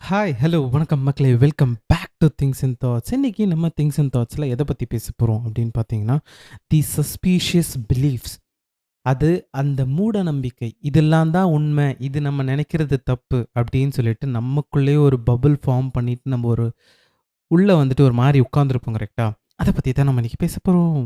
Hi, hello, வணக்கம் மக்களே! Welcome back to things and thoughts. இன்னைக்கு நம்ம திங்க்ஸ் அண்ட் தாட்ஸ்ல எத பத்தி பேச போறோம் அப்படின்னு பார்த்தீங்கன்னா, தி சஸ்பீஷியஸ் பிலீஃப்ஸ். அது அந்த மூட நம்பிக்கை. இதெல்லாம் தான் உண்மை. இது நம்ம நெனைக்கிறது தப்பு அப்படின்னு சொல்லிட்டு நமக்குள்ளேயே ஒரு பபிள் ஃபார்ம் பண்ணிட்டு நம்ம ஒரு உள்ள வந்துட்டு ஒரு மாரி உட்கார்ந்துருப்போம் கரெக்ட்டா? அத பத்தி தான் நம்ம இன்னைக்கு பேச போறோம்.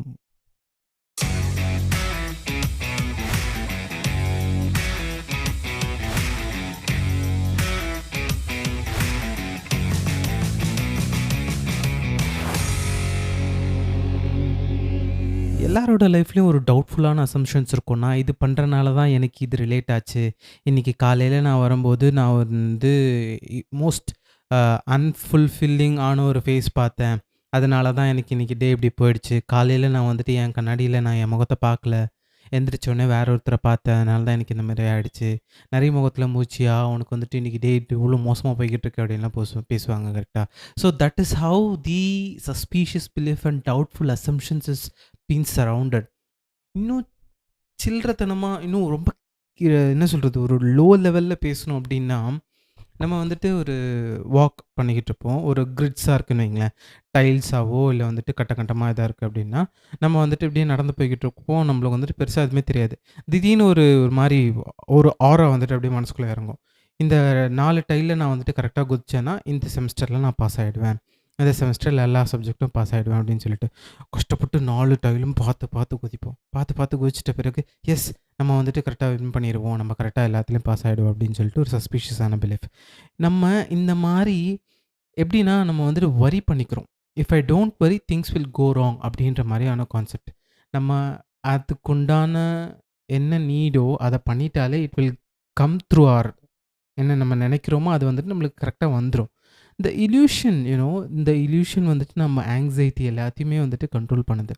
எல்லாரோட லைஃப்லயும் ஒரு டவுட்ஃபுல்லான அசம்ப்ஷன்ஸ் இருக்கும். நான் இது பண்றனால தான் எனக்கு இது ரிலேட் ஆச்சு. இன்னைக்கு காலையில நான் வரும்போது நான் வந்து மோஸ்ட் அன்ஃபுல்ஃபில்லிங் ஆன ஒரு ஃபேஸ் பார்த்தேன். அதனால தான் எனக்கு இன்னைக்கு டே இப்படி போயிடுச்சு. காலையில நான் வந்துட்டு என் கண்ணாடியில நான் என் முகத்த பார்க்கல. எந்திரிச்ச உடனே வேற ஒருத்தர பார்த்தேன். அதனால தான் எனக்கு இந்த மாரி ஆயிடுச்சு. நரி முகத்தில மூச்சியா, உனக்கு வந்துட்டு இன்னைக்கு டே இவ்ளோ மோசமா போய்க்கிட்டு இருக்கு அப்படின்லாம் பேசுவாங்க கரெக்ட்டா? So that is how the suspicious belief and doubtful assumptions is been surrounded. இன்னும் சில்லறத்தனமா இன்னும் ரொம்ப என்ன சொல்றது? ஒரு லோ லெவல்ல பேசணும் அப்டின்னா, நம்ம வந்துட்டு ஒரு வாக் பண்ணிக்கிட்டு இருப்போம். ஒரு கிரிட்ஸா இருக்குன்னு வைங்களேன். டைல்ஸாவோ இல்ல வந்துட்டு கட்ட கட்டமா இதா இருக்கு அப்டின்னா, நம்ம வந்துட்டு இப்டியே நடந்து போய்க்கிட்டு இருப்போம். நம்மளுக்கு வந்துட்டு பெருசா எதுவுமே தெரியாது. திடீர்னு ஒரு மாரி ஒரு ஆரா வந்துட்டு அப்டியே மனசுக்குள்ள இறங்கும். இந்த 4 டைல்ல நான் வந்துட்டு கரெக்ட்டா குதிச்சேன்னா, இந்த செமஸ்டர்ல நான் பாஸ் ஆயிடுவேன். இந்த செமஸ்டர்ல எல்லா சப்ஜெக்ட்டும் பாஸ் ஆயிடுவேன் அப்டின்னு சொல்லிட்டு, கஷ்டப்பட்டு 4 டைலும் பார்த்து பார்த்து குதிப்போம். பார்த்து பார்த்து குதிச்சிட்ட பிறகு, எஸ் நம்ம வந்துட்டு கரெக்ட்டா வின் பண்ணிருவோம். நம்ம கரெக்ட்டா எல்லாத்துலயும் பாஸ் ஆயிடுவோம் அப்டின்னு சொல்லிட்டு ஒரு சஸ்பீஷியஸான பிலீஃப். நம்ம இந்த மாரி எப்படின்னா, நம்ம வந்துட்டு வொரி பண்ணிக்கிறோம். If I don't worry things will go wrong அப்படின்ற மாரியான கான்செப்ட். நம்ம அதுக்குண்டான என்ன நீடோ அத பண்ணிட்டாலே it will come through or என்ன நம்ம நெனைக்கிறோமோ, அது வந்துட்டு நம்மளுக்கு கரெக்ட்டா வந்துரும். இந்த இல்யூஷன் இந்த இல்யூஷன் வந்துட்டு நம்ம ஆங்ஸைட்டி எல்லாத்தையுமே வந்துட்டு கண்ட்ரோல் பண்ணுது.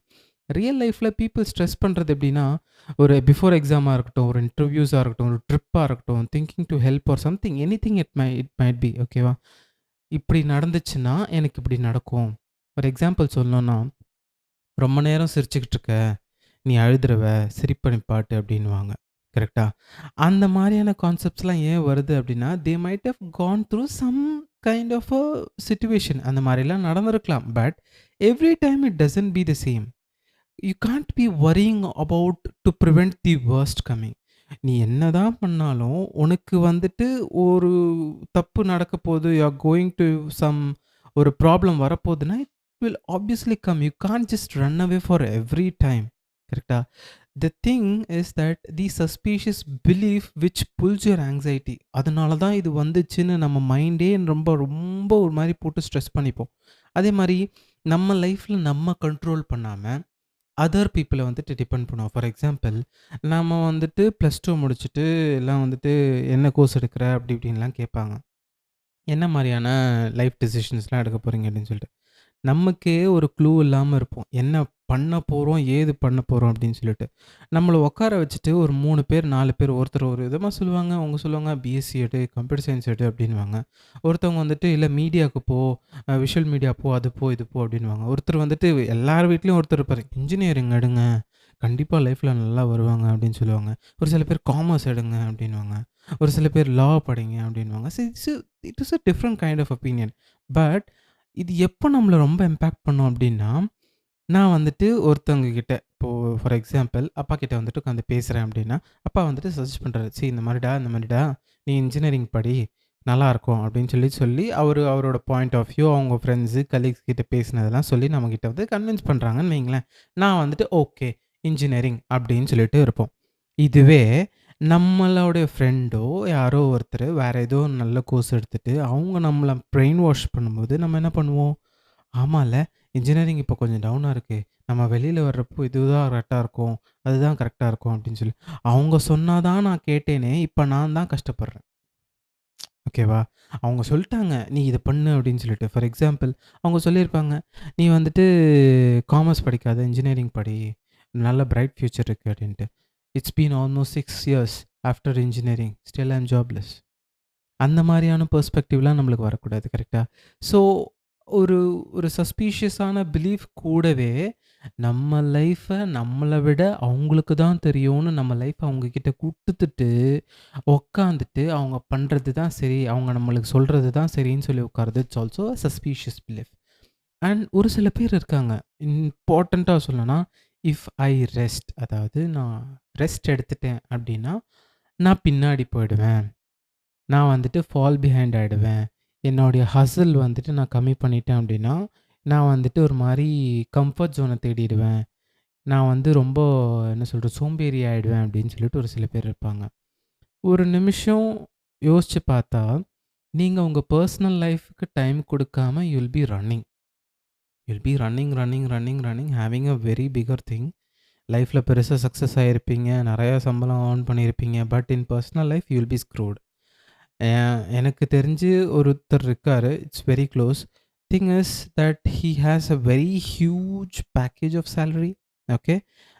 ரியல் லைஃப்ல பீப்பிள் ஸ்ட்ரெஸ் பண்றது எப்படின்னா, ஒரு பிஃபோர் எக்ஸாமா இருக்கட்டும், ஒரு இன்டர்வியூஸா இருக்கட்டும், ஒரு ட்ரிப்பா இருக்கட்டும், thinking to help or something anything it might be ஓகேவா? இப்படி நடந்துச்சுன்னா, எனக்கு இப்படி நடக்கும். ஒரு எக்ஸாம்பிள் சொல்லணும்னா, "ரொம்ப நேரம் சிரிச்சுக்கிட்டு இருக்க, நீ அழுதுருவ, சிரிப்ப நிப்பாட்டு" அப்படின்னுவாங்க. கரெக்ட்டா? அந்த மாரியான கான்செப்ட்ஸ்லாம் ஏன் வருது அப்படின்னா, they might have gone through some kind of a situation. அந்த மாரிலாம் நடந்திருக்கலாம். But every time it doesn't be the same. You can't be worrying about to prevent the worst coming. நீ என்னதான் பண்ணாலும், உனக்கு வந்துட்டு ஒரு தப்பு நடக்க போது, you are going to some ஒரு ப்ராப்ளம் வரப்போதுன்னா, it will obviously come. You can't just run away for every time. கரெக்ட்டா? The thing is that the suspicious belief which pulls your anxiety. அதனால தான் இது வந்துச்சுன்னு நம்ம மைண்டே ரொம்ப ரொம்ப ஒரு மாரி போட்டு ஸ்ட்ரெஸ் பண்ணிப்போம். அதே மாரி நம்ம லைஃப்ல நம்ம கண்ட்ரோல் பண்ணாம அதர் பீப்பிள வந்துட்டு டிபெண்ட் பண்ணுவோம். ஃபார் எக்ஸாம்பிள், நம்ம வந்துட்டு +2 முடிச்சுட்டு எல்லாம் வந்துட்டு என்ன கோர்ஸ் எடுக்குற? அப்படி இப்படின்லாம் கேட்பாங்க. என்ன மாரியான லைஃப் டெசிஷன்ஸ்லாம் எடுக்க போறீங்க? அப்படின்னு சொல்லிட்டு. நமக்கே ஒரு க்ளூ இல்லாம இருப்போம். என்ன பண்ண போறோம்? ஏது பண்ண போறோம்? அப்படின்னு சொல்லிட்டு. நம்மள உட்கார வச்சுட்டு ஒரு 3 பேர், 4 பேர் ஒருத்தர் ஒரு விதமா சொல்லுவாங்க. அவங்க சொல்லுவாங்க பிஎஸ்சி எடு, கம்ப்யூட்டர் சயன்ஸ் எடு அப்படின்னுவாங்க. ஒருத்தவங்க வந்துட்டு இல்ல மீடியாக்கு போ, விஷுவல் மீடியா போ, அது போ, இது போ அப்படின்னுவாங்க. ஒருத்தர் வந்துட்டு எல்லார் வீட்லயும் ஒருத்தர் இருப்பாரு. இன்ஜினியரிங் எடுங்க. கண்டிப்பா லைஃப்ல நல்லா வருவாங்க அப்படின்னு சொல்லுவாங்க. ஒரு சில பேர் காமர்ஸ் எடுங்க அப்படின்னுவாங்க. ஒரு சில பேர் லா படிங்க அப்படின்னுவாங்க. It is a different kind of opinion. But இது எப்போ நம்மள ரொம்ப இம்பேக்ட் பண்ணும் அப்படின்னா, நான் வந்துட்டு ஒருத்தவங்க கிட்ட இப்போ ஃபார் எக்ஸாம்பிள் அப்பா கிட்ட வந்துட்டு உட்காந்து பேசுறேன் அப்படின்னா, அப்பா வந்துட்டு சஜெஸ்ட் பண்றாரு. இந்த மாரிடா, இந்த மாரிடா நீ இன்ஜினியரிங் படி நல்லாருக்கும் அப்படின்னு சொல்லி அவரோட பாயிண்ட் ஆஃப் வியூ அவங்க ஃப்ரெண்ட்ஸு, கலீக்ஸ் கிட்ட பேசினதெல்லாம் சொல்லி நம்மகிட்ட வந்து கன்வின்ஸ் பண்றாங்கன்னு வைங்களேன். நான் வந்துட்டு ஓகே இன்ஜினியரிங் அப்படின்னு சொல்லிட்டு இருப்போம். இதுவே நம்மளுடைய ஃப்ரெண்டோ யாரோ ஒருத்தர் வேற ஏதோ நல்ல கோர்ஸ் எடுத்துட்டு, அவங்க நம்மள பிரெயின் வாஷ் பண்ணும்போது நம்ம என்ன பண்ணுவோம்? ஆமால்ல, இன்ஜினியரிங் இப்போ கொஞ்சம் டவுனா இருக்கு. நம்ம வெளியில வர்றப்போ இதுதான் கரெக்ட்டா இருக்கும். அதுதான் கரெக்ட்டா இருக்கும் அப்படின்னு சொல்லி. அவங்க சொன்னா தான் நான் கேட்டேனே, இப்ப நான் தான் கஷ்டப்படுறேன். ஓகேவா? அவங்க சொல்ட்டாங்க, "நீ இத பண்ணு" அப்படின்னு சொல்லிட்டு. ஃபார் எக்ஸாம்பிள் அவங்க சொல்லியிருப்பாங்க, "நீ வந்துட்டு காமர்ஸ் படிக்காத, இன்ஜினியரிங் படி. நல்ல பிரைட் ஃபியூச்சர் இருக்கு" அப்படின்ட்டு. It's been almost 6 years after engineering. Still I am jobless. அந்த மாரியான பெர்ஸ்பெக்டிவ்லாம் நம்மளுக்கு வரக்கூடாது. கரெக்ட்டா? ஸோ ஒரு ஒரு சஸ்பீஷியஸான பிலீஃப் கூடவே, நம்ம லைஃப நம்மள விட அவங்களுக்கு தான் தெரியும்னு நம்ம லைஃப அவங்க கிட்ட குடுத்துட்டு, உட்காந்துட்டு அவங்க பண்றது தான் சரி, அவங்க நம்மளுக்கு சொல்றது தான் சரின்னு சொல்லி உட்கார்றது. It's also a suspicious belief. And ஒரு சில பேர் இருக்காங்க. இம்பார்ட்டன்ட்டா சொல்லணும்னா, இஃப் ஐ ரெஸ்ட் அதாவது நான் ரெஸ்ட் எடுத்துட்டேன் அப்டின்னா, நான் பின்னாடி போயிடுவேன். நான் வந்துட்டு ஃபால் பிஹைண்ட் ஆயிடுவேன். என்னுடைய ஹசில் வந்துட்டு நான் கம்மி பண்ணிட்டேன் அப்டின்னா, நான் வந்துட்டு ஒரு மாரி கம்ஃபர்ட் ஜோன தேடிடுவேன். நான் வந்து ரொம்ப என்ன சொல்றது, சோம்பேறி ஆயிடுவேன் அப்டின்னு சொல்லிட்டு ஒரு சில பேர் இருப்பாங்க. ஒரு நிமிஷம் யோசிச்சு பார்த்தா, நீங்க உங்க பெர்சனல் லைஃப்‌க்கு டைம் குடுக்காம you will be running. You will be running, having a very bigger thing. லைஃப்ல பெருசா சக்சஸ் ஆயிருப்பீங்க. நெறையா சம்பளம் ஏர்ன் பண்ணியிருப்பீங்க. But in personal life you will be screwed. எனக்கு தெரிஞ்சு ஒருத்தர் இருக்காரு. It's very close. Thing is that he has a very huge package of salary. Okay.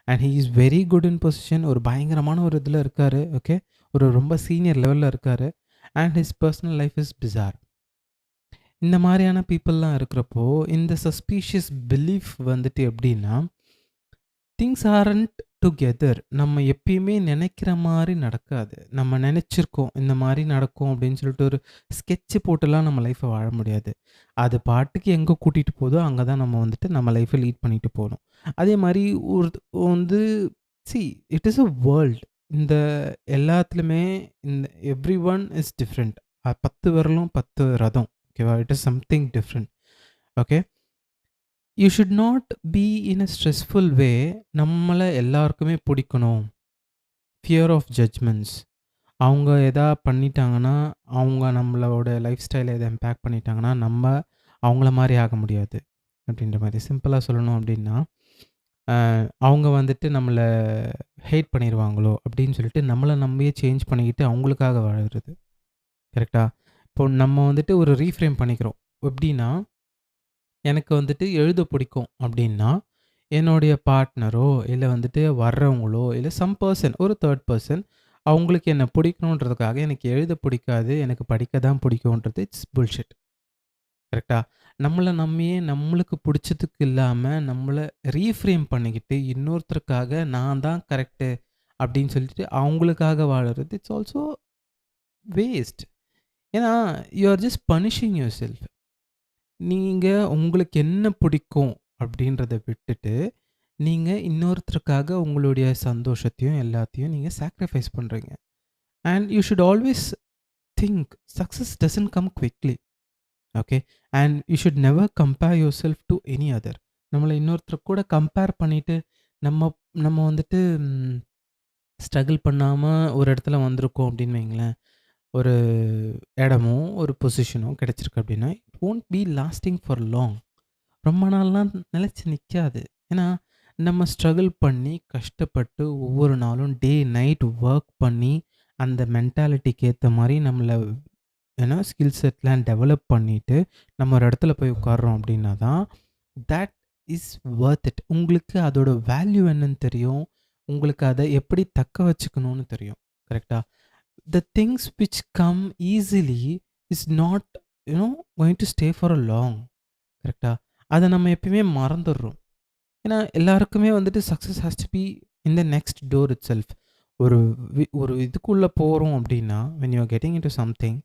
And he is very good in position. ஒரு பயங்கரமான ஒரு இதில இருக்காரு. ஓகே. ஒரு ரொம்ப சீனியர் லெவல்ல இருக்காரு. And his personal life is bizarre. இந்த மாரியான பீப்பிள்லாம் இருக்கிறப்போ, இந்த சஸ்பீஷியஸ் பிலீஃப் வந்துட்டு எப்படின்னா, திங்ஸ் ஆரன்ட் டுகெதர். நம்ம எப்பயுமே நெனைக்கிற மாரி நடக்காது. நம்ம நெனைச்சிருக்கோம், இந்த மாரி நடக்கும் அப்படின்னு சொல்லிட்டு ஒரு ஸ்கெட்ச் போட்டுலாம் நம்ம லைஃப்ப வாழ முடியாது. அது பாட்டுக்கு எங்க கூட்டிட்டு போதோ, அங்க தான் நம்ம வந்துட்டு நம்ம லைஃப்ப லீட் பண்ணிட்டு போணும். அதே மாரி ஒரு வந்து இட் இஸ் அ வேர்ல்ட். இந்த எல்லாத்துலயுமே இந்த எவ்ரிஒன் இஸ் டிஃபரெண்ட். 10 விரலும் 10 ரதம். ஓகேவா? It is something different. Okay. You should not be in a stressful way. நம்மள எல்லாருக்குமே பிடிக்கணும். Fear of judgements. அவங்க எதா பண்ணிட்டாங்கன்னா, அவங்க நம்மளோட லைஃப் ஸ்டைல எதா இம்பேக்ட் பண்ணிட்டாங்கன்னா, நம்ம அவங்கள மாரி ஆக முடியாது. அப்படின்ற மாரி சிம்பிளா சொல்லணும் அப்படின்னா, அ அவங்க வந்துட்டு நம்மள ஹேட் பண்ணிருவாங்களோ அப்படின்னு சொல்லிட்டு நம்மள நம்பியே சேஞ்ச் பண்ணிக்கிட்டு அவங்களுக்காக வாழறது. கரெக்ட்டா? இப்போ நம்ம வந்துட்டு ஒரு ரீஃப்ரேம் பண்ணிக்கிறோம். எப்படின்னா, எனக்கு வந்துட்டு எழுத பிடிக்கும் அப்படின்னா, என்னுடைய பார்ட்னரோ, இல்ல வந்துட்டு வர்றவங்களோ, இல்ல சம் பெர்சன் ஒரு 3 பெர்சன் அவங்களுக்கு என்ன பிடிக்கணுன்றதுக்காக எனக்கு எழுத பிடிக்காது, எனக்கு படிக்க தான் பிடிக்கும்ன்றது இட்ஸ் புல்ஷிட். கரெக்ட்டா? நம்மள நம்பியே நம்மளுக்கு பிடிச்சதுக்கு இல்லாம, நம்மள ரீஃப்ரேம் பண்ணிக்கிட்டு இன்னொருத்தருக்காக நான் தான் கரெக்ட்டு அப்படின்னு சொல்லிட்டு அவங்களுக்காக வாழறது இட்ஸ் ஆல்சோ வேஸ்ட். ஏன்னா, you are just punishing yourself. நீங்க உங்களுக்கு என்ன பிடிக்கும் அப்படின்றத விட்டுட்டு, நீங்க இன்னொருத்தருக்காக உங்களுடைய சந்தோஷத்தையும், எல்லாத்தையும் நீங்க சாக்ரிஃபைஸ் பண்றீங்க. And you should always think success doesn't come quickly. Okay. And you should never compare yourself to any other. நம்மள இன்னொருத்தர் கூட கம்பேர் பண்ணிட்டு, நம்ம நம்ம வந்துட்டு ஸ்ட்ரகிள் பண்ணாம ஒரு இடத்துல வந்திருக்கோம் அப்படின்னு வைங்களேன். ஒரு இடமோ, ஒரு பொசிஷனோ கிடைச்சிருக்கு அப்படின்னா, it won't B lasting for long. ரொம்ப நாள்லாம் நிலைச்சு நிக்காது. ஏன்னா, நம்ம ஸ்ட்ரகிள் பண்ணி, கஷ்டப்பட்டு ஒவ்வொரு நாளும் டே, நைட் வொர்க் பண்ணி, அந்த மென்டாலிட்டிக்கு ஏத்த மாரி நம்மள ஏன்னா ஸ்கில் செட்லாம் டெவலப் பண்ணிட்டு, நம்ம ஒரு இடத்துல போய் உட்கார்றோம் அப்படின்னா தான், தட் இஸ் வொர்த் இட். உங்களுக்கு அதோட வேல்யூ என்னன்னு தெரியும். உங்களுக்கு அத எப்படி தக்க வச்சுக்கணும்னு தெரியும். கரெக்ட்டா? The things which come easily is not, going to stay for a long. கரெக்ட்டா? அத நம்ம எப்பயுமே மறந்துர்றோம். ஏன்னா, எல்லாருக்குமே வந்துட்டு success has to be in the next door itself. ஒரு இதுக்குள்ள போறோம் அப்டின்னா, when you are getting into something,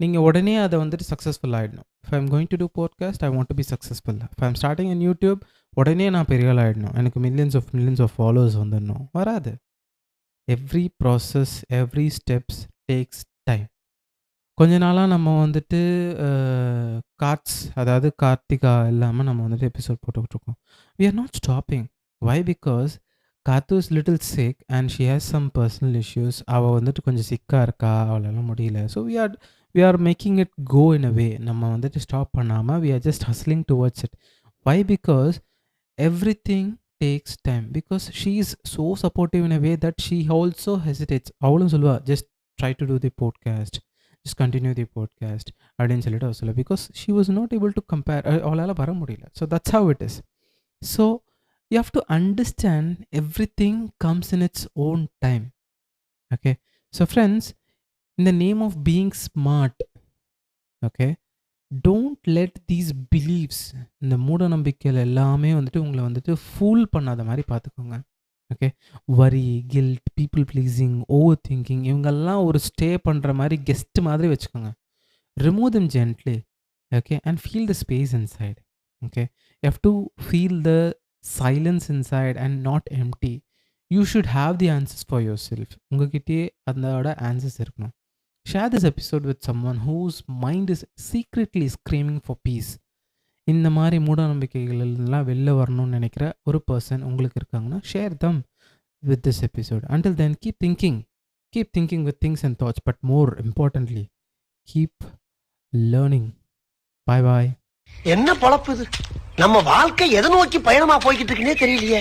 நீங்க உடனே அத வந்துட்டு சக்சஸ்ஃபுல் ஆயிடணும். If I am going to do podcast, I want to be successful. If I am starting in YouTube, உடனே நான் பெரிய ஆள் ஆயிடணும். எனக்கு மில்லியன்ஸ் ஆஃப் ஃபாலோவர்ஸ் வந்துடணும். வராது. Every process, every steps takes time. கொஞ்ச நாளா நம்ம வந்துட்டு அ அதாவது கார்த்திகா இல்லாம நம்ம வந்துட்டு எபிசோட் போட்டுக்கிட்டு இருக்கோம். We are not stopping. Why? Because Kathu is little sick and she has some personal issues. அவ வந்துட்டு கொஞ்சம் சிக்கா இருக்கா. அவளால முடியல. So we are making it go in a way. நம்ம வந்துட்டு ஸ்டாப் பண்ணாம we are just hustling towards it. Why? Because everything takes time. Because she is so supportive in a way that she also hesitates. அவளும் சொல்லுவா, "just try to do the podcast. Just continue the podcast" அப்படின்னு சொல்லிட்டு அவ சொல்லுவா. Because she was not able to compare. அவளால வர முடியல. So that's how it is. So you have to understand everything comes in its own time. Okay. So friends, in the name of being smart, okay, don't let these beliefs, இந்த மூட நம்பிக்கைகள் எல்லாமே வந்துட்டு உங்கள வந்துட்டு ஃபூல் பண்ணாத மாரி பார்த்துக்கோங்க. Okay. Worry, guilt, people pleasing, over thinking இவங்கெல்லாம் ஒரு ஸ்டே பண்ற மாரி கெஸ்ட் மாதிரி வச்சுக்கோங்க. Remove them gently. Okay, and feel the space inside. Okay, you have to feel the silence inside and not empty. You should have the answers for yourself. உங்ககிட்டயே அதோட answers இருக்கணும். Share this episode with someone whose mind is secretly screaming for peace. இந்த மாதிரி மூட நம்பிக்கைகள் எல்லாம் வெளில வரணும்னு நினைக்கிற ஒரு பர்சன் உங்களுக்கு இருக்காங்கன்னா share them with this episode. Until then, keep thinking with things and thoughts, but more importantly, keep learning. Bye bye. என்ன பொழப்பு இது? நம்ம வாழ்க்கை எதை நோக்கி பயணமா போய்கிட்டு இருக்குன்னே தெரியலையே.